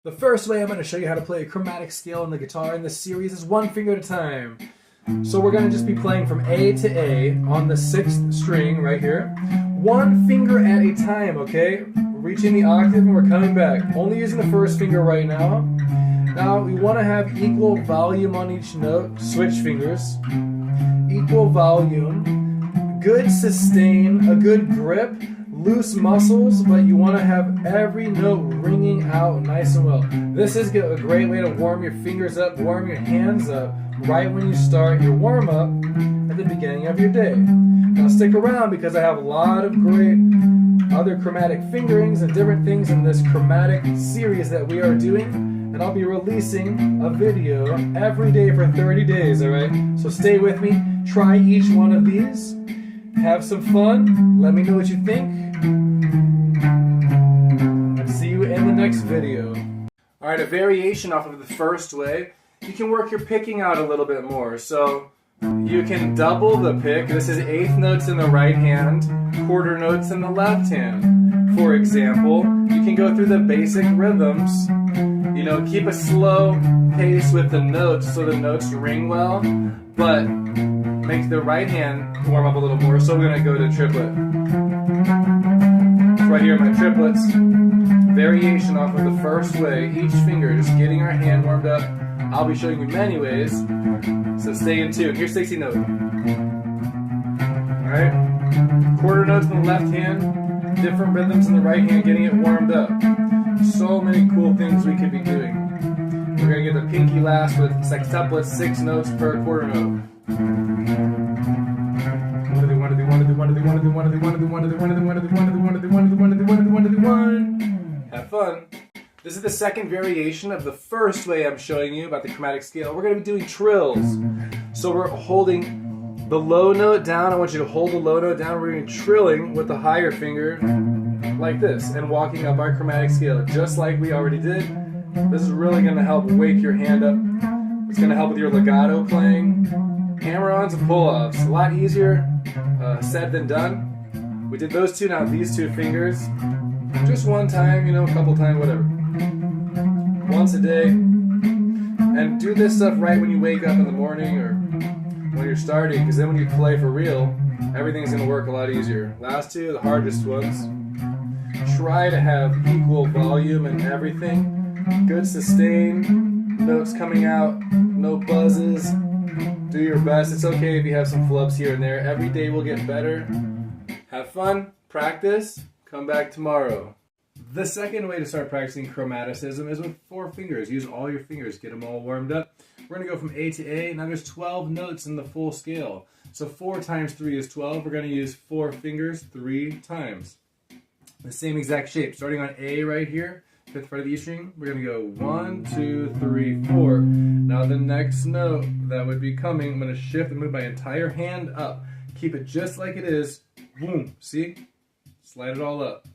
The first way I'm going to show you how to play a chromatic scale on the guitar in this series is one finger at a time. So we're going to just be playing from A to A on the 6th string right here. One finger at a time, okay? We're reaching the octave and we're coming back. Only using the first finger right now. Now we want to have equal volume on each note. Switch fingers. Equal volume. Good sustain, a good grip. Loose muscles, but you want to have every note ringing out nice and well. This is a great way to warm your fingers up, warm your hands up right when you start your warm-up at the beginning of your day. Now stick around because I have a lot of great other chromatic fingerings and different things in this chromatic series that we are doing, and I'll be releasing a video every day for 30 days, alright? So stay with me, try each one of these, have some fun, let me know what you think. See you in the next video. Alright, a variation off of the first way. You can work your picking out a little bit more. So you can double the pick. This is eighth notes in the right hand, quarter notes in the left hand. For example, you can go through the basic rhythms. You know, keep a slow pace with the notes so the notes ring well, but make the right hand warm up a little more. So we're going to go to triplet. Right here, my triplets. Variation off of the first way. Each finger, just getting our hand warmed up. I'll be showing you many ways, so stay in tune. Here's 60 note. Alright? Quarter notes in the left hand, different rhythms in the right hand, getting it warmed up. So many cool things we could be doing. We're going to get the pinky last with sextuplets, 6 notes per quarter note. Have fun. This is the second variation of the first way I'm showing you about the chromatic scale. We're going to be doing trills. So we're holding the low note down. I want you to hold the low note down. We're going to be trilling with the higher finger like this and walking up our chromatic scale just like we already did. This is really going to help wake your hand up. It's going to help with your legato playing. Hammer-ons and pull-offs. A lot easier said than done. We did those two, now these two fingers. Just one time, you know, a couple times, whatever. Once a day. And do this stuff right when you wake up in the morning or when you're starting, because then when you play for real, everything's going to work a lot easier. Last two, the hardest ones. Try to have equal volume and everything. Good sustain. Notes coming out. No buzzes. Do your best. It's okay if you have some flubs here and there. Every day will get better. Have fun. Practice. Come back tomorrow. The second way to start practicing chromaticism is with 4 fingers. Use all your fingers. Get them all warmed up. We're going to go from A to A. Now there's 12 notes in the full scale. So 4 times 3 is 12. We're going to use 4 fingers 3 times. The same exact shape. Starting on A right here, 5th fret of the E string, we're going to go 1, 2, 3, 4. Now the next note that would be coming, I'm going to shift and move my entire hand up. Keep it just like it is. Boom. See? Slide it all up.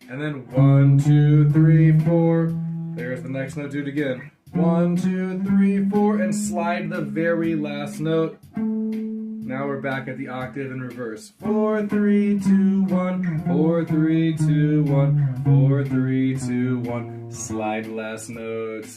And then 1, 2, 3, 4. There's the next note. Do it again. 1, 2, 3, 4. And slide the very last note. Now we're back at the octave in reverse. 4, 3, 2, 1. 4, 3, 2, 1. 4, 3, 2, 1. Slide the last note.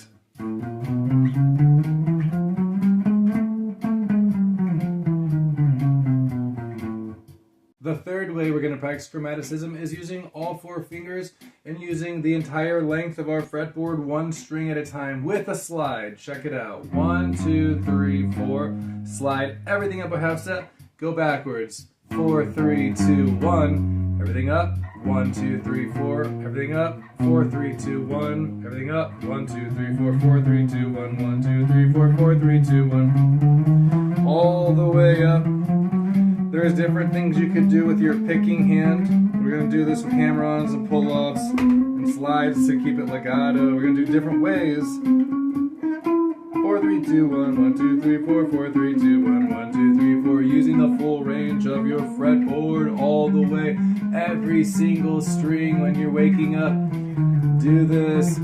The third way we're going to practice chromaticism is using all 4 fingers and using the entire length of our fretboard, 1 string at a time with a slide. Check it out. 1, 2, 3, 4. Slide everything up a half step. Go backwards. 4, 3, 2, 1. Everything up. 1, 2, 3, 4. Everything up. 4, 3, 2, 1. Everything up. 1, 2, 3, 4. 4, 3, 2, 1. 1, 2, 3, 4. 4, 3, 2, 1. All the way up. There's different things you could do with your picking hand. We're going to do this with hammer-ons and pull-offs and slides to keep it legato. We're going to do different ways. 4, 3, 2, 1, 1, 2, 3, 4, 4, 3, 2, 1, 1, 2, 3, 4. Using the full range of your fretboard all the way. Every single string when you're waking up. Do this.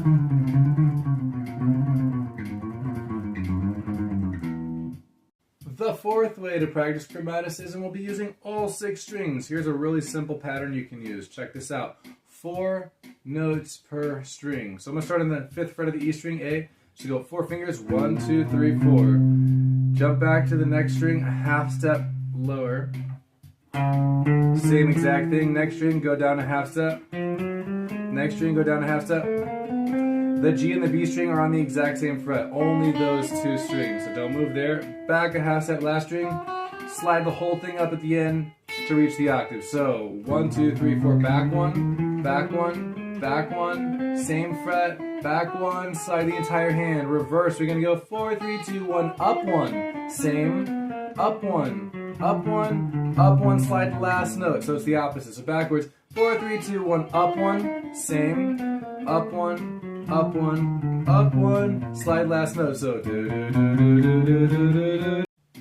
The fourth way to practice chromaticism will be using all 6 strings. Here's a really simple pattern you can use. Check this out. 4 notes per string. So I'm gonna start on the 5th fret of the E string, A. So go 4 fingers, 1, 2, 3, 4. Jump back to the next string, a half step lower. Same exact thing. Next string, go down a half step. Next string, go down a half step. The G and the B string are on the exact same fret, only those 2 strings. So don't move there. Back a half step, last string. Slide the whole thing up at the end to reach the octave. So 1, 2, 3, 4, back 1, back 1, back 1, same fret, back 1, slide the entire hand. Reverse, we're gonna go 4, 3, 2, 1, up 1, same, up 1, up 1, up 1, slide the last note. So it's the opposite. So backwards, 4, 3, 2, 1, up 1, same, up 1, up 1, up 1, slide last note. So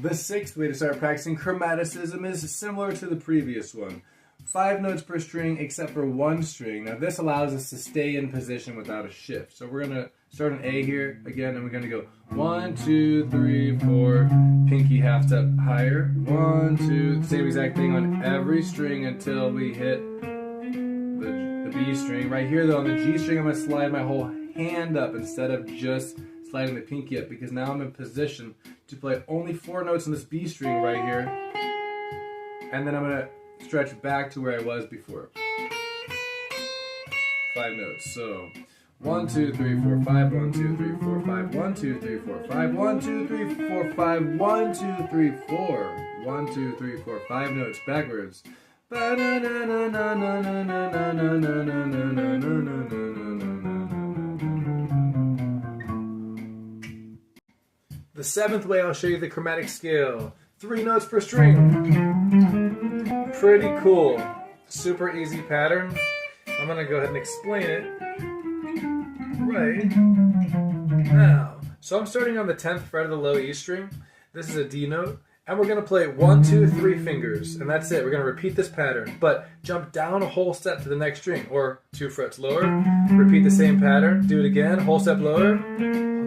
the 6th way to start practicing chromaticism is similar to the previous one. 5 notes per string except for 1 string. Now this allows us to stay in position without a shift. So we're going to start an A here again, and we're going to go 1, 2, 3, 4, pinky half step higher. 1, 2, same exact thing on every string until we hit the B string. Right here though, on the G string, I'm going to slide my whole hand up instead of just sliding the pinky up, because now I'm in position to play only 4 notes on this B string right here, and then I'm going to stretch back to where I was before. 5 notes. So 1, 2, 3, 4, 5, 1, 2, 3, 4, 5, 1, 2, 3, 4, 5, 1, 2, 3, 4, 5, 1, 2, 3, 4, 1, 2, 3, 4, 5 notes backwards. The 7th way, I'll show you the chromatic scale. 3 notes per string. Pretty cool. Super easy pattern. I'm going to go ahead and explain it right now. So I'm starting on the 10th fret of the low E string. This is a D note. And we're going to play 1, 2, 3 fingers. And that's it. We're going to repeat this pattern. But jump down a whole step to the next string. Or 2 frets lower. Repeat the same pattern. Do it again. Whole step lower.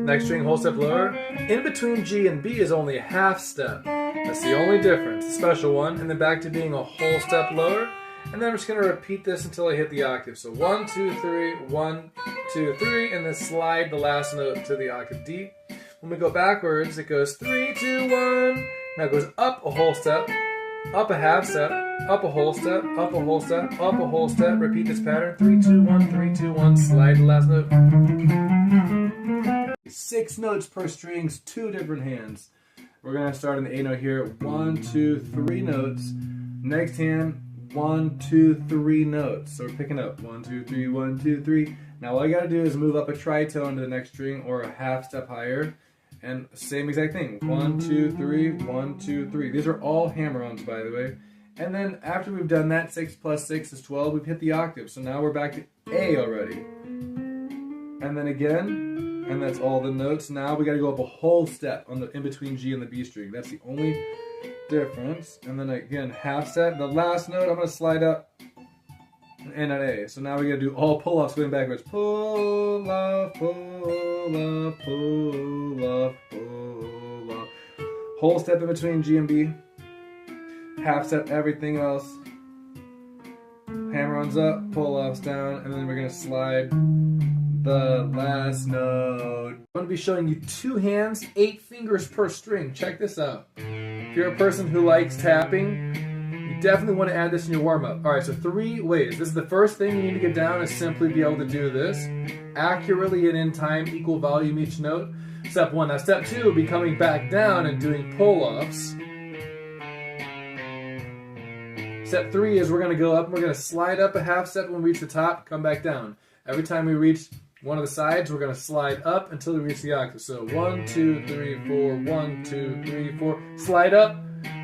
Next string, whole step lower. In between G and B is only a half step. That's the only difference, a special one. And then back to being a whole step lower. And then I'm just going to repeat this until I hit the octave. So 1, 2, 3, 1, 2, 3, and then slide the last note to the octave D. When we go backwards, it goes 3, 2, 1. Now it goes up a whole step, up a half step, up a whole step, up a whole step, up a whole step. Repeat this pattern. 3, 2, 1, 3, 2, 1. Slide the last note. 6 notes per strings, 2 different hands. We're going to start on the A note here. 1, 2, 3 notes. Next hand, 1, 2, 3 notes. So we're picking up 1, 2, 3, 1, 2, 3. Now all you got to do is move up a tritone to the next string or a half step higher. And same exact thing. 1, 2, 3, 1, 2, 3. These are all hammer-ons, by the way. And then after we've done that, 6 plus 6 is 12. We've hit the octave. So now we're back to A already. And then again, and that's all the notes. Now we got to go up a whole step on the in between G and the B string. That's the only difference. And then again, half step. The last note, I'm going to slide up and end at A. So now we got to do all pull-offs going backwards. Pull off, pull off, pull off, pull off. Whole step in between G and B. Half step everything else. Hammer-ons up, pull-offs down, and then we're going to slide the last note. I'm going to be showing you 2 hands, 8 fingers per string. Check this out. If you're a person who likes tapping, you definitely want to add this in your warm-up. Alright, so 3 ways. This is the first thing you need to get down, is simply be able to do this accurately and in time, equal volume each note. Step 1. Now step 2 will be coming back down and doing pull-offs. Step 3 is we're going to go up and we're going to slide up a half step when we reach the top, come back down. Every time we reach one of the sides, we're going to slide up until we reach the octave. So 1, 2, 3, 4, 1, 2, 3, 4. Slide up.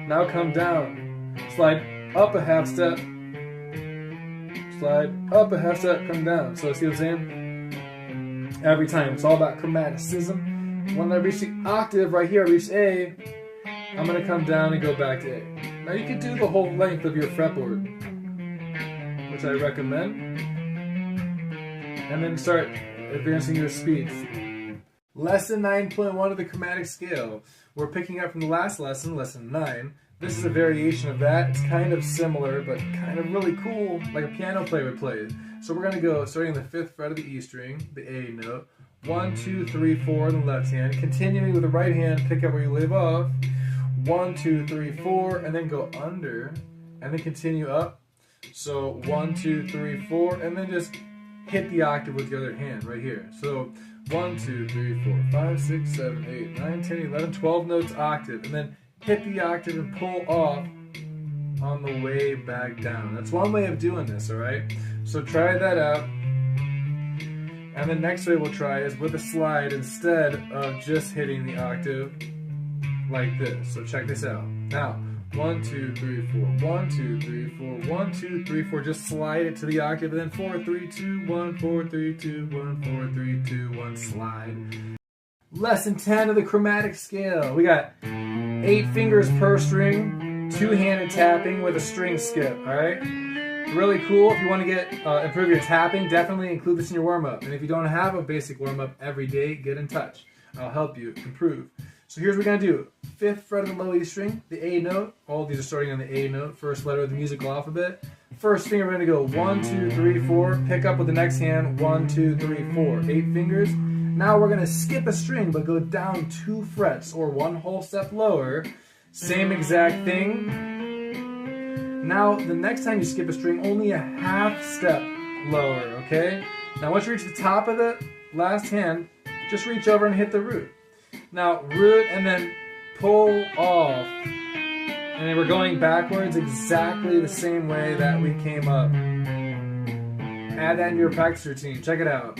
Now come down. Slide up a half step. Slide up a half step, come down. So see what I'm saying? Every time. It's all about chromaticism. When I reach the octave right here, I reach A, I'm going to come down and go back to A. Now you can do the whole length of your fretboard, which I recommend. And then start advancing your speeds. Lesson 9.1 of the chromatic scale. We're picking up from the last lesson, lesson 9. This is a variation of that. It's kind of similar, but kind of really cool, like a piano player would play. So we're going to go starting the 5th fret of the E string, the A note. 1, 2, 3, 4 in the left hand. Continuing with the right hand, pick up where you leave off. 1, 2, 3, 4, and then go under, and then continue up. So 1, 2, 3, 4, and then just hit the octave with the other hand right here. So 1, 2, 3, 4, 5, 6, 7, 8, 9, 10, 11, 12 notes octave, and then hit the octave and pull off on the way back down. That's one way of doing this, all right? So try that out. And the next way we'll try is with a slide instead of just hitting the octave like this. So check this out. Now, 1, 2, 3, 4, 1, 2, 3, 4, 1, 2, 3, 4. Just slide it to the octave, and then 4, 3, 2, 1, 4, 3, 2, 1, 4, 3, 2, 1, slide. Lesson 10 of the chromatic scale. We got 8 fingers per string, 2-handed tapping with a string skip, all right? Really cool. If you want to get improve your tapping, definitely include this in your warm-up. And if you don't have a basic warm-up every day, get in touch. I'll help you improve. So here's what we're going to do. 5th fret of the low E string, the A note. All of these are starting on the A note, first letter of the musical alphabet. First finger, we're going to go 1, 2, 3, 4. Pick up with the next hand, 1, 2, 3, 4. 8 fingers. Now we're going to skip a string, but go down 2 frets, or 1 whole step lower. Same exact thing. Now, the next time you skip a string, only a half step lower, okay? Now, once you reach the top of the last hand, just reach over and hit the root. Now, root and then pull off. And then we're going backwards exactly the same way that we came up. Add that into your practice routine. Check it out.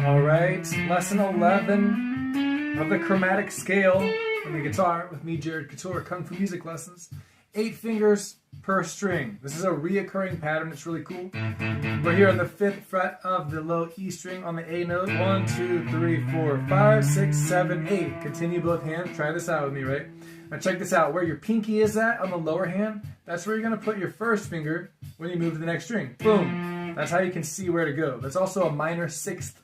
All right, lesson 11 of the chromatic scale on the guitar with me, Jared Cattoor, Kung Fu Music Lessons. 8 fingers per string. This is a reoccurring pattern. It's really cool. We're here on the 5th fret of the low E string on the A note. 1, 2, 3, 4, 5, 6, 7, 8. Continue both hands. Try this out with me, right? Now check this out. Where your pinky is at on the lower hand, that's where you're going to put your first finger when you move to the next string. Boom. That's how you can see where to go. That's also a minor 6th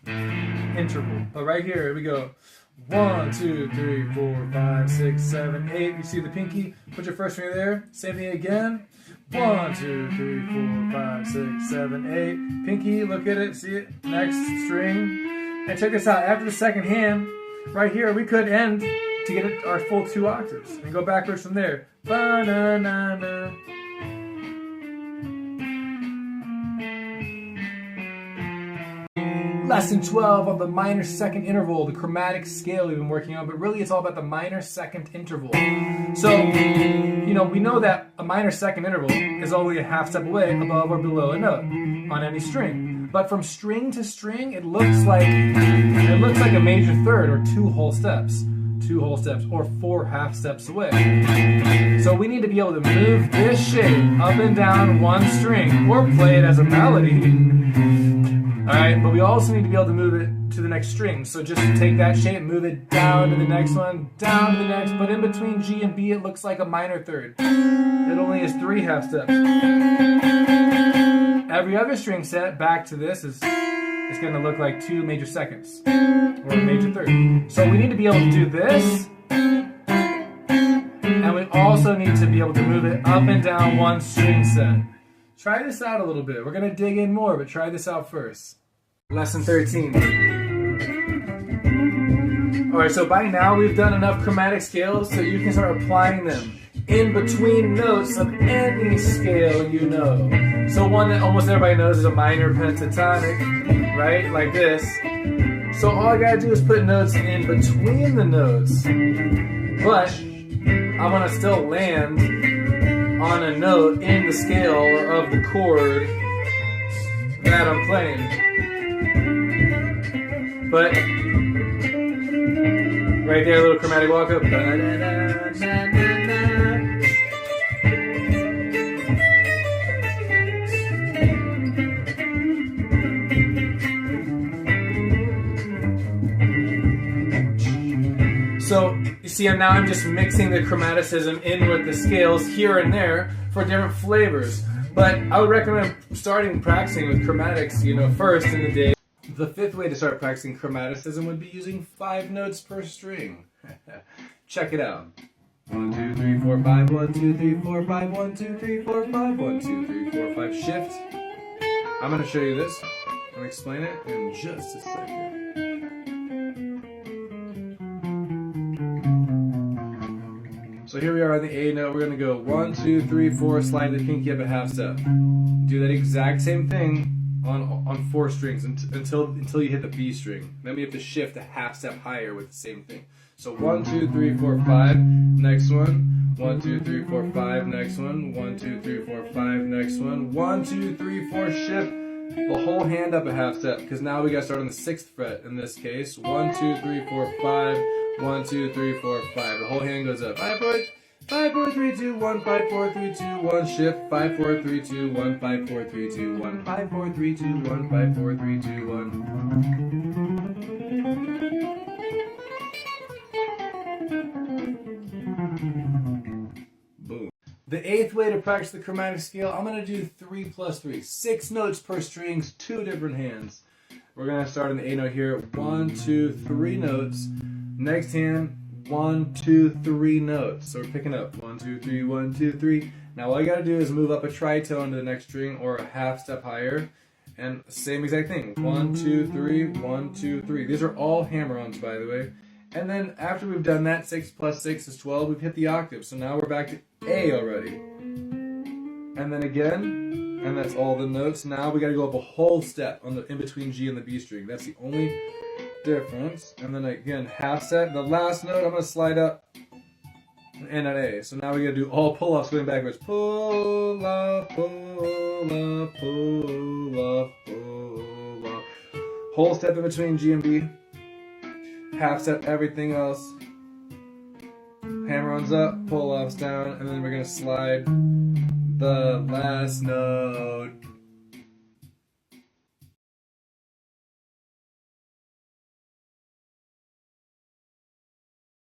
interval. But right here we go. 1, 2, 3, 4, 5, 6, 7, 8. You see the pinky? Put your first finger there. Same thing again. 1, 2, 3, 4, 5, 6, 7, 8. Pinky, look at it. See it? Next string. And check this out. After the second hand, right here, we could end to get our full 2 octaves and go backwards from there. Ba-na-na-na. Lesson 12 of the minor 2nd interval, the chromatic scale we've been working on, but really it's all about the minor 2nd interval. So, you know, we know that a minor 2nd interval is only a half step away above or below a note on any string. But from string to string, it looks like a major 3rd or 2 whole steps. 2 whole steps or 4 half steps away. So we need to be able to move this shape up and down 1 string or play it as a melody. Alright, but we also need to be able to move it to the next string. So just take that shape, move it down to the next one, down to the next, but in between G and B it looks like a minor 3rd. It only has 3 half steps. Every other string set back to this is going to look like 2 major 2nds, or a major 3rd. So we need to be able to do this, and we also need to be able to move it up and down 1 string set. Try this out a little bit. We're going to dig in more, but try this out first. Lesson 13. Alright, so by now we've done enough chromatic scales so you can start applying them in between notes of any scale you know. So one that almost everybody knows is a minor pentatonic, right? Like this. So all I gotta do is put notes in between the notes. But I want to still land on a note in the scale or of the chord that I'm playing. But right there, a little chromatic walk up. So you see, now I'm just mixing the chromaticism in with the scales here and there for different flavors. But I would recommend starting practicing with chromatics, you know, first in the day. The 5th way to start practicing chromaticism would be using 5 notes per string. Check it out. 1, 2, 3, 4, 5, 1, 2, 3, 4, 5, 1, 2, 3, 4, 5, 1, 2, 3, 4, 5. Shift. I'm going to show you this and explain it in just a second. So here we are on the A note. We're going to go 1, 2, 3, 4, slide the pinky up a half step. Do that exact same thing on 4 strings until you hit the B string. Then we have to shift a half step higher with the same thing. So 1, 2, 3, 4, 5, next one. 1, 2, 3, 4, 5, next one. 1, 2, 3, 4, 5, next one. 1, 2, 3, 4, shift the whole hand up a half step, because now we got to start on the 6th fret in this case. 1, 2, 3, 4, 5. 1, 2, 3, 4, 5. The whole hand goes up. 5, 4, 3, 2, 1, 5, 4, 3, 2, 1, shift. 5, 4, 3, 2, 1, 5, 4, 3, 2, 1, 5, 4, 3, 2, 1, 5, 4, 3, 2, 1. Boom. The 8th way to practice the chromatic scale, I'm going to do 3 plus 3. 6 notes per strings, 2 different hands. We're going to start on the A note here. 1, 2, 3 notes. Next hand, 1, 2, 3 notes. So we're picking up 1, 2, 3, 1, 2, 3. Now all you got to do is move up a tritone to the next string or a half step higher. And same exact thing. 1, 2, 3, 1, 2, 3. These are all hammer-ons, by the way. And then after we've done that, 6 plus 6 is 12, we've hit the octave. So now we're back to A already. And then again, and that's all the notes. Now we got to go up a whole step on the in between G and the B string. That's the only difference. And then again, half step. The last note, I'm going to slide up and end at A. So now we got to do all pull-offs going backwards. Pull off, pull off, pull off, pull off. Whole step in between G and B. Half step everything else. Hammer-ons up, pull-offs down, and then we're going to slide the last note